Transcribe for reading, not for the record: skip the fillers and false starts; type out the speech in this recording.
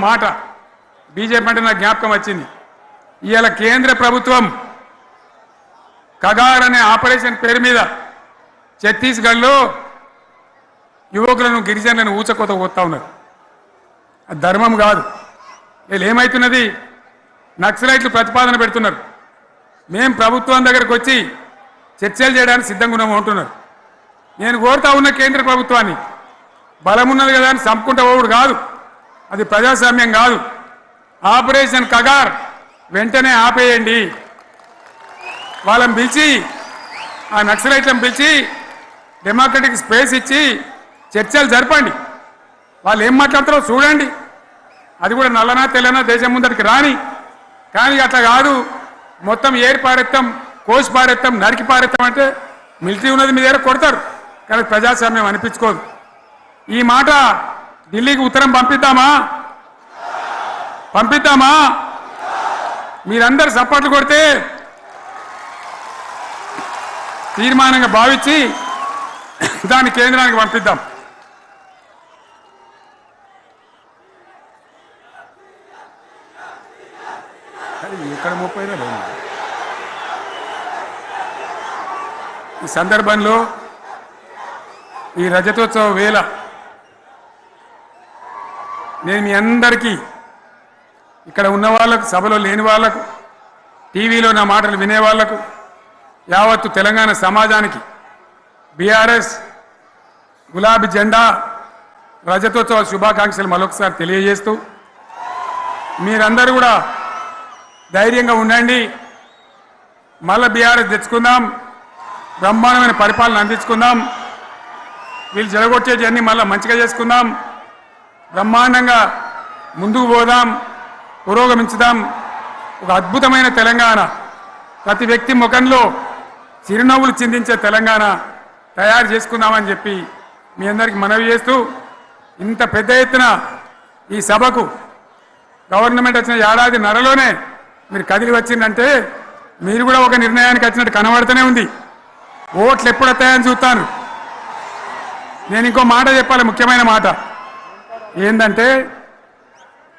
మాట బీజేపీ అంటే నాకు జ్ఞాపకం వచ్చింది. ఇవాళ కేంద్ర ప్రభుత్వం కగార్ అనే ఆపరేషన్ పేరు మీద ఛత్తీస్గఢ్లో యువకులను గిరిజనులను ఊచకోత పోతా ఉన్నారు. అది ధర్మం కాదు. వీళ్ళు ఏమవుతున్నది, నక్సలైట్లు ప్రతిపాదన పెడుతున్నారు. మేము ప్రభుత్వం దగ్గరకు వచ్చి చర్చలు చేయడానికి సిద్ధంగా ఉన్నాము అంటున్నారు. నేను కోరుతా ఉన్న కేంద్ర ప్రభుత్వాన్ని, బలమున్నది కదా అని చంపుకుంటా పోవుడు కాదు, అది ప్రజాస్వామ్యం కాదు. ఆపరేషన్ కగార్ వెంటనే ఆపేయండి. వాళ్ళని పిలిచి, ఆ నక్సలైట్లను పిలిచి డెమోక్రటిక్ స్పేస్ ఇచ్చి చర్చలు జరపండి. వాళ్ళు ఏం మాట్లాడతారో చూడండి. అది కూడా నల్లనా తెల్లనా దేశం ముందరికి రాని. కానీ అట్లా కాదు, మొత్తం ఏరి పారెత్తాం, కోసి పారెత్తాం, నరికి పారెత్తాం అంటే మిలిటరీ ఉన్నది మీ దగ్గర కొడతారు. కానీ ప్రజాస్వామ్యం అనిపించుకోదు. ఈ మాట ఢిల్లీకి ఉత్తరం పంపిద్దామా? మీరందరూ సపోర్ట్లు కొడితే తీర్మానంగా భావించి దాన్ని కేంద్రానికి పంపిద్దాం. ఇక్కడ 30 ఈ సందర్భంలో ఈ రజతోత్సవ వేళ నేను మీ అందరికీ, ఇక్కడ ఉన్న వాళ్ళకు, సభలో లేని వాళ్లకు, టీవీలో నా మాటలు వినే వాళ్లకు, యావత్తు తెలంగాణ సమాజానికి బీఆర్ఎస్ గులాబీ జెండా రజతోత్సవ శుభాకాంక్షలు మరొకసారి తెలియజేస్తూ, మీరందరూ కూడా ధైర్యంగా ఉండండి. మళ్ళీ బీఆర్ఎస్ తెచ్చుకుందాం, బ్రహ్మాండమైన పరిపాలన అందించుకుందాం. వీళ్ళు జరగొట్టేటివన్నీ మళ్ళీ మంచిగా చేసుకుందాం, బ్రహ్మాండంగా ముందుకు పోదాం, పురోగమించుదాం. ఒక అద్భుతమైన తెలంగాణ, ప్రతి వ్యక్తి ముఖంలో చిరునవ్వులు చిందించే తెలంగాణ తయారు చేసుకుందామని చెప్పి మీ అందరికీ మనవి చేస్తూ, ఇంత పెద్ద ఎత్తున ఈ సభకు గవర్నమెంట్ వచ్చిన ఏడాది నరలోనే మీరు కదిలి వచ్చిందంటే మీరు కూడా ఒక నిర్ణయానికి వచ్చినట్టు కనబడుతూనే ఉంది. ఓట్లు ఎప్పుడు వస్తాయని చూస్తాను. నేను ఇంకో మాట చెప్పాలి, ముఖ్యమైన మాట ఏంటంటే